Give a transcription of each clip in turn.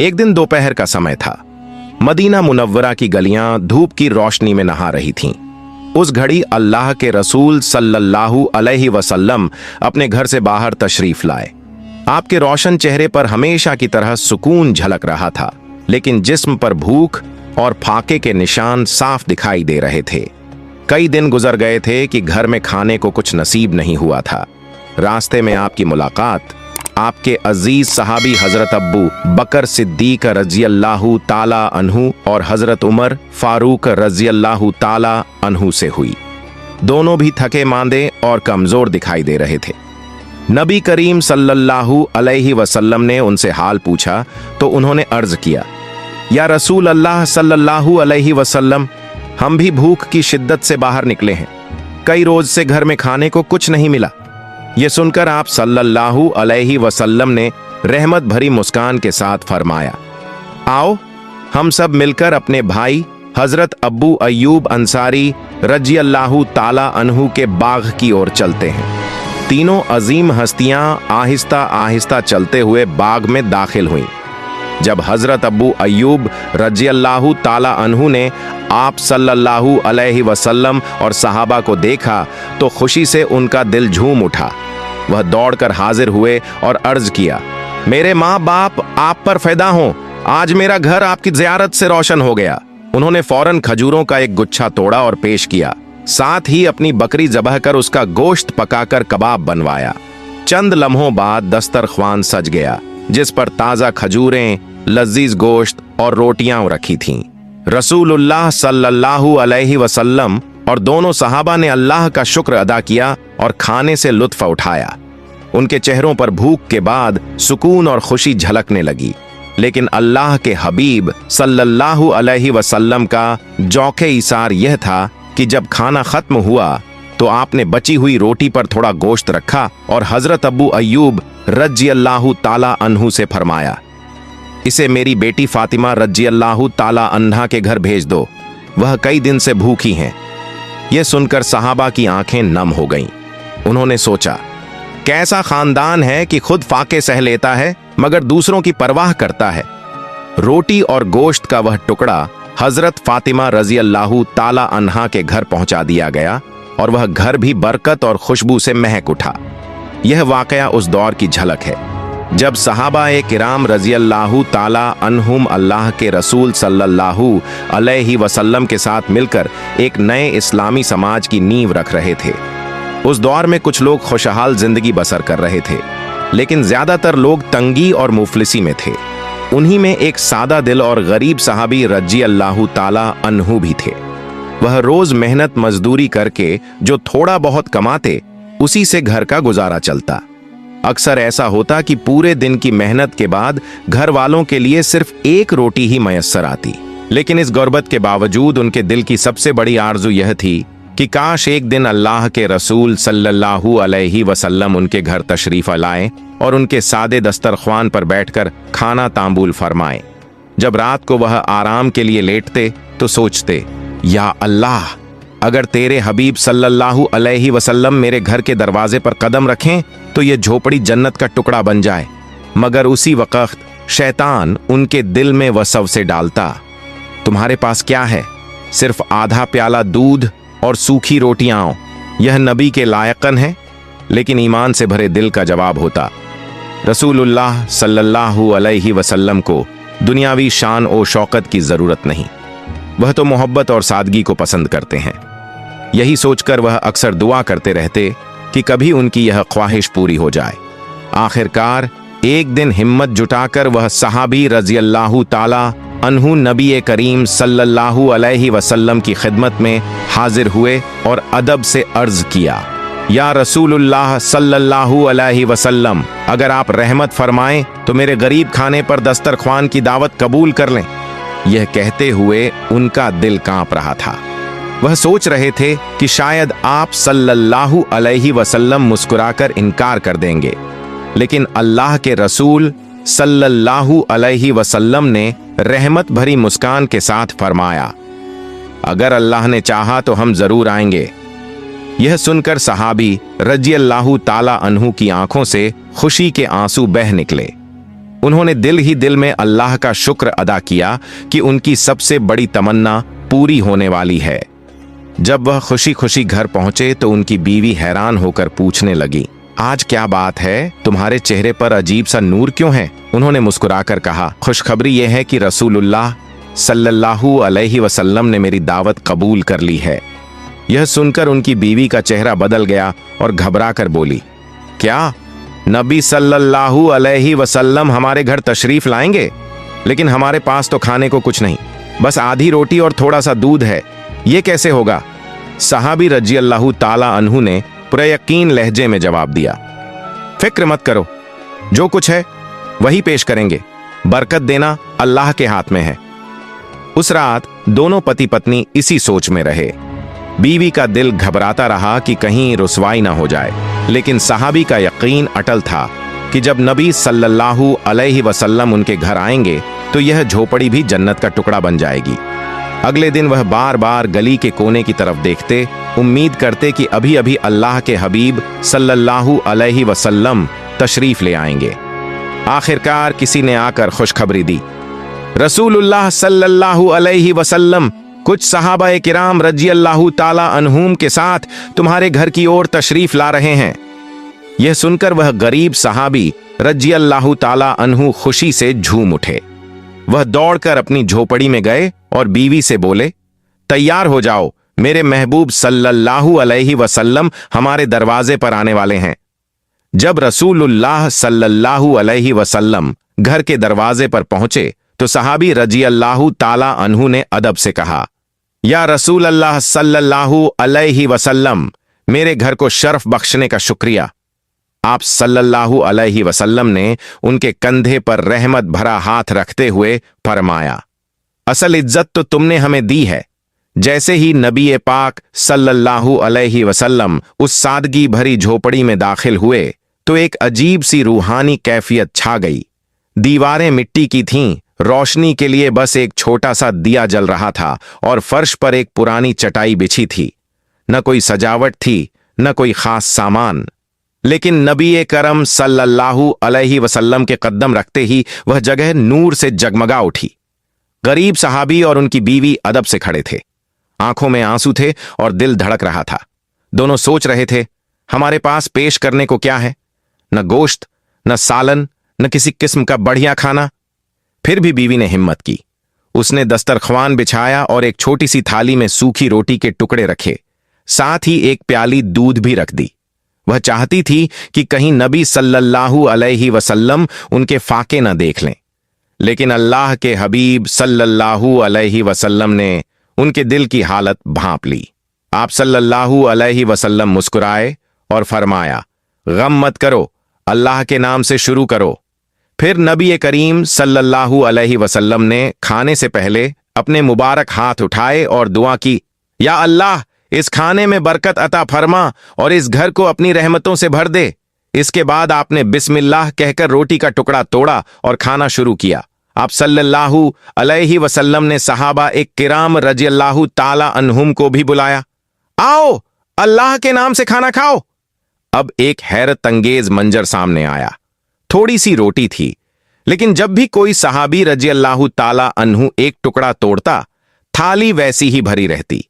एक दिन दोपहर का समय था। मदीना मुनव्वरा की गलियां धूप की रोशनी में नहा रही थीं। उस घड़ी अल्लाह के रसूल सल्लल्लाहु अलैहि वसल्लम अपने घर से बाहर तशरीफ लाए। आपके रोशन चेहरे पर हमेशा की तरह सुकून झलक रहा था, लेकिन जिस्म पर भूख और फाके के निशान साफ दिखाई दे रहे थे। कई दिन गुजर गए थे कि घर में खाने को कुछ नसीब नहीं हुआ था। रास्ते में आपकी मुलाकात आपके अजीज सहाबी हजरत अब्बू बकर सिद्दीक रज़ियल्लाहु ताला अन्हु और हजरत उमर फारूक रज़ियल्लाहु ताला अन्हु से हुई। दोनों भी थके मांदे और कमजोर दिखाई दे रहे थे। नबी करीम सल्लल्लाहु अलैहि वसल्लम ने उनसे हाल पूछा तो उन्होंने अर्ज किया, या रसूल अल्लाह सल्लल्लाहु अलैहि वसल्लम, हम भी भूख की शिद्दत से बाहर निकले हैं। कई रोज से घर में खाने को कुछ नहीं मिला। यह सुनकर आप सल्लल्लाहु अलैहि वसल्लम ने रहमत भरी मुस्कान के साथ फरमाया, आओ हम सब मिलकर अपने भाई हजरत अब्बू अय्यूब अंसारी रज़ियल्लाहु ताला अन्हु के बाग की ओर चलते हैं। तीनों अजीम हस्तियां आहिस्ता आहिस्ता चलते हुए बाग में दाखिल हुईं। जब हजरत अब्बू अय्यूब रज़ियल्लाहु ताला अन्हु ने आप सल्लल्लाहु अलैहि वसल्लम और सहाबा को देखा तो खुशी से उनका दिल झूम उठा। वह दौड़कर हाजिर हुए और अर्ज किया, मेरे माँ बाप आप पर फैदा हों, आज मेरा घर आपकी ज़ियारत से रोशन हो गया। उन्होंने फौरन खजूरों का एक गुच्छा तोड़ा और पेश किया। साथ ही अपनी बकरी ज़बह कर उसका गोश्त पकाकर कबाब बनवाया। चंद लम्हों बाद दस्तरख्वान सज गया, जिस पर ताज़ा खजूरें, लजीज गोश्त और रोटियां रखी थीं। रसूलुल्लाह सल्लल्लाहु अलैहि वसल्लम और दोनों सहाबा ने अल्लाह का शुक्र अदा किया और खाने से लुत्फ उठाया। उनके चेहरों पर भूख के बाद सुकून और खुशी झलकने लगी। लेकिन अल्लाह के हबीब सल्लल्लाहु अलैहि वसल्लम का जौके इसार यह था कि जब खाना खत्म हुआ तो आपने बची हुई रोटी पर थोड़ा गोश्त रखा और हजरत अब्बू अय्यूब रज़ियल्लाहु ताला अन्हु से फरमाया, इसे मेरी बेटी फातिमा रज़ियल्लाहु ताला अन्हा के घर भेज दो, वह कई दिन से भूखी हैं। यह सुनकर सहाबा की आंखें नम हो गईं। उन्होंने सोचा, कैसा खानदान है कि खुद फाके सह लेता है मगर दूसरों की परवाह करता है। रोटी और गोश्त का वह टुकड़ा हजरत फातिमा रज़ियल्लाहु ताला अन्हा के घर पहुंचा दिया गया और वह घर भी बरकत और खुशबू से महक उठा। यह वाकया उस दौर की झलक है जब सहाबाए किराम रज़ियल्लाहु ताला अन्हुम अल्लाह के रसूल सल्लल्लाहु अलैहि वसल्लम के साथ मिलकर एक नए इस्लामी समाज की नींव रख रहे थे। उस दौर में कुछ लोग खुशहाल जिंदगी बसर कर रहे थे, लेकिन ज्यादातर लोग तंगी और मुफलिसी में थे। उन्हीं में एक सादा दिल और गरीब सहाबी रज़ियल्लाहु ताला अन्हु भी थे। वह रोज मेहनत मजदूरी करके जो थोड़ा बहुत कमाते, उसी से घर का गुजारा चलता। अक्सर ऐसा होता कि पूरे दिन की मेहनत के बाद घर वालों के लिए सिर्फ एक रोटी ही मयस्सर आती। लेकिन इस गुर्बत के बावजूद उनके दिल की सबसे बड़ी आरजू यह थी कि काश एक दिन अल्लाह के रसूल सल्लल्लाहु अलैहि वसल्लम उनके घर तशरीफ लाएं और उनके सादे दस्तरख्वान पर बैठकर खाना तांबूल फरमाएं। जब रात को वह आराम के लिए लेटते तो सोचते, या अल्लाह, अगर तेरे हबीब सल्लल्लाहु अलैहि वसल्लम मेरे घर के दरवाजे पर कदम रखें तो ये झोपड़ी जन्नत का टुकड़ा बन जाए। मगर उसी वक्त शैतान उनके दिल में वसवसे डालता, तुम्हारे पास क्या है? सिर्फ आधा प्याला दूध और सूखी रोटियां, यह नबी के लायकन है? लेकिन ईमान से भरे दिल का जवाब होता, रसूलुल्लाह सल्लल्लाहु अलैहि वसल्लम को दुनियावी शान और शौकत की जरूरत नहीं, वह तो मोहब्बत और सादगी को पसंद करते हैं। यही सोचकर वह अक्सर दुआ करते रहते कि कभी उनकी यह ख्वाहिश पूरी हो जाए। आखिरकार एक दिन हिम्मत जुटाकर वह सहाबी रज़ियल्लाहु ताला अन्हु नबी करीम सल्लल्लाहु अलैहि वसल्लम की खिदमत में हाजिर हुए और अदब से अर्ज किया, या रसूलुल्लाह सल्लल्लाहु अलैहि वसल्लम, अगर आप रहमत फरमाएं तो मेरे गरीब खाने पर दस्तरख्वान की दावत कबूल कर लें। यह कहते हुए उनका दिल कांप रहा था। वह सोच रहे थे कि शायद आप सल्लल्लाहु अलैहि वसल्लम मुस्कुराकर इनकार कर देंगे, लेकिन अल्लाह के रसूल सल्लल्लाहु अलैहि वसल्लम ने रहमत भरी मुस्कान के साथ फरमाया, अगर अल्लाह ने चाहा तो हम जरूर आएंगे। यह सुनकर सहाबी रज़ियल्लाहु ताला अन्हु की आंखों से खुशी के आंसू बह निकले। उन्होंने दिल ही दिल में अल्लाह का शुक्र अदा किया कि उनकी सबसे बड़ी तमन्ना पूरी होने वाली है। जब वह खुशी खुशी घर पहुंचे तो उनकी बीवी हैरान होकर पूछने लगी, आज क्या बात है, तुम्हारे चेहरे पर अजीब सा नूर क्यों है? उन्होंने मुस्कुराकर कहा, खुशखबरी यह है कि रसूलुल्लाह सल्लल्लाहु अलैहि वसल्लम ने मेरी दावत कबूल कर ली है। यह सुनकर उनकी बीवी का चेहरा बदल गया और घबरा कर बोली, क्या नबी सल्लल्लाहु अलैहि वसल्लम हमारे घर तशरीफ लाएंगे? लेकिन हमारे पास तो खाने को कुछ नहीं, बस आधी रोटी और थोड़ा सा दूध है, ये कैसे होगा? सहाबी रजी अल्लाह ताला अन्हु ने पूरे यकीन लहजे में जवाब दिया, फिक्र मत करो, जो कुछ है वही पेश करेंगे, बरकत देना अल्लाह के हाथ में है। उस रात दोनों पति पत्नी इसी सोच में रहे। बीवी का दिल घबराता रहा कि कहीं रुसवाई ना हो जाए, लेकिन सहाबी का यकीन अटल था कि जब नबी सल्लल्लाहु अलैहि वसल्लम उनके घर आएंगे तो यह झोपड़ी भी जन्नत का टुकड़ा बन जाएगी। अगले दिन वह बार बार गली के कोने की तरफ देखते, उम्मीद करते कि अभी अभी अल्लाह के हबीब सल्लल्लाहु अलैहि वसल्लम तशरीफ ले आएंगे। आखिरकार किसी ने आकर खुशखबरी दी, रसूलुल्लाह सल्लल्लाहु अलैहि वसल्लम कुछ सहाबा किराम रजी अल्लाह ताला अन्हुम के साथ तुम्हारे घर की ओर तशरीफ ला रहे हैं। यह सुनकर वह गरीब सहाबी रजी अल्लाह ताला अन्हु खुशी से झूम उठे। वह दौड़कर अपनी झोपड़ी में गए और बीवी से बोले, तैयार हो जाओ, मेरे महबूब सल्लल्लाहु अलैहि वसल्लम हमारे दरवाजे पर आने वाले हैं। जब रसूलुल्लाह सल्लल्लाहु अलैहि वसल्लम घर के दरवाजे पर पहुंचे तो सहाबी रजी अल्लाह ताला अन्हु ने अदब से कहा, या रसूल अल्लाह सल्लल्लाहु अलैहि वसल्लम, मेरे घर को शर्फ बख्शने का शुक्रिया। आप सल्लल्लाहु अलैहि वसल्लम ने उनके कंधे पर रहमत भरा हाथ रखते हुए फरमाया, असल इज्जत तो तुमने हमें दी है। जैसे ही नबी पाक सल्लल्लाहु अलैहि वसल्लम उस सादगी भरी झोपड़ी में दाखिल हुए तो एक अजीब सी रूहानी कैफियत छा गई। दीवारें मिट्टी की थीं, रोशनी के लिए बस एक छोटा सा दिया जल रहा था और फर्श पर एक पुरानी चटाई बिछी थी। न कोई सजावट थी, न कोई खास सामान, लेकिन नबी करम सल्लल्लाहु अलैहि वसल्लम के कदम रखते ही वह जगह नूर से जगमगा उठी। गरीब सहाबी और उनकी बीवी अदब से खड़े थे, आंखों में आंसू थे और दिल धड़क रहा था। दोनों सोच रहे थे, हमारे पास पेश करने को क्या है? न गोश्त, न सालन, न किसी किस्म का बढ़िया खाना। फिर भी बीवी ने हिम्मत की। उसने दस्तरख्वान बिछाया और एक छोटी सी थाली में सूखी रोटी के टुकड़े रखे, साथ ही एक प्याली दूध भी रख दी। वह चाहती थी कि कहीं नबी सल्लल्लाहु अलैहि वसल्लम उनके फाके न देख लें, लेकिन अल्लाह के हबीब सल्लल्लाहु अलैहि वसल्लम ने उनके दिल की हालत भांप ली। आप सल्लल्लाहु अलैहि वसल्लम मुस्कुराए और फरमाया, गम मत करो, अल्लाह के नाम से शुरू करो। फिर नबी करीम सल्लल्लाहु अलैहि वसल्लम ने खाने से पहले अपने मुबारक हाथ उठाए और दुआ की, या अल्लाह, इस खाने में बरकत अता फरमा और इस घर को अपनी रहमतों से भर दे। इसके बाद आपने बिस्मिल्लाह कहकर रोटी का टुकड़ा तोड़ा और खाना शुरू किया। आप सल्लल्लाहु अलैहि वसल्लम ने सहाबा किराम रजी अल्लाह ताला अन्हुम को भी बुलाया, आओ अल्लाह के नाम से खाना खाओ। अब एक हैरत अंगेज मंजर सामने आया। थोड़ी सी रोटी थी, लेकिन जब भी कोई सहाबी रजी अल्लाह ताला अन्हु एक टुकड़ा तोड़ता, थाली वैसी ही भरी रहती।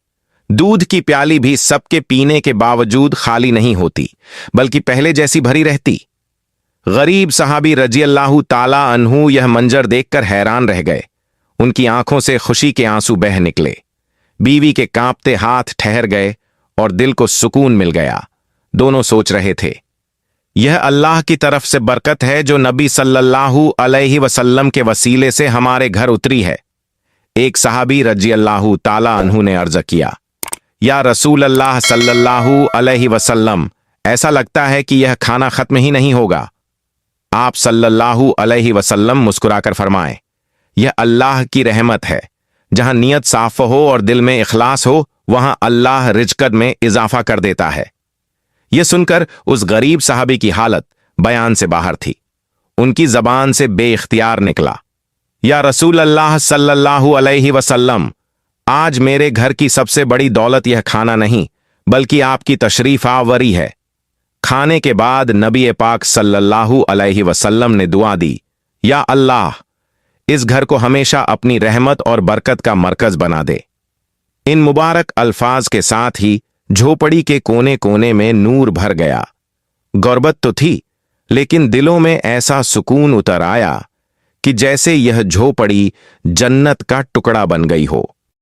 दूध की प्याली भी सबके पीने के बावजूद खाली नहीं होती, बल्कि पहले जैसी भरी रहती। गरीब सहाबी रजी अल्लाह ताला अन्हु यह मंजर देखकर हैरान रह गए। उनकी आंखों से खुशी के आंसू बह निकले। बीवी के कांपते हाथ ठहर गए और दिल को सुकून मिल गया। दोनों सोच रहे थे, यह अल्लाह की तरफ से बरकत है जो नबी सल्लल्लाहु अलैहि वसल्लम के वसीले से हमारे घर उतरी है। एक सहाबी रजी अल्लाह ताला अन्हु ने अर्ज किया, या रसूल अल्लाह सल्लल्लाहु अलैहि वसल्लम, ऐसा लगता है कि यह खाना खत्म ही नहीं होगा। आप सल्लल्लाहु अलैहि वसल्लम मुस्कुराकर फरमाए, यह अल्लाह की रहमत है। जहां नियत साफ हो और दिल में इखलास हो, वहां अल्लाह रिज़्क़ में इजाफा कर देता है। यह सुनकर उस गरीब साहबी की हालत बयान से बाहर थी। उनकी जबान से बेइख्तियार निकला, या रसूल अल्लाह सल्लल्लाहु अलैहि वसल्लम, आज मेरे घर की सबसे बड़ी दौलत यह खाना नहीं, बल्कि आपकी तशरीफ आवरी है। खाने के बाद नबी पाक सल्लल्लाहु अलैहि वसल्लम ने दुआ दी, या अल्लाह, इस घर को हमेशा अपनी रहमत और बरकत का मरकज बना दे। इन मुबारक अल्फाज के साथ ही झोपड़ी के कोने कोने में नूर भर गया। गुर्बत तो थी, लेकिन दिलों में ऐसा सुकून उतर आया कि जैसे यह झोपड़ी जन्नत का टुकड़ा बन गई हो।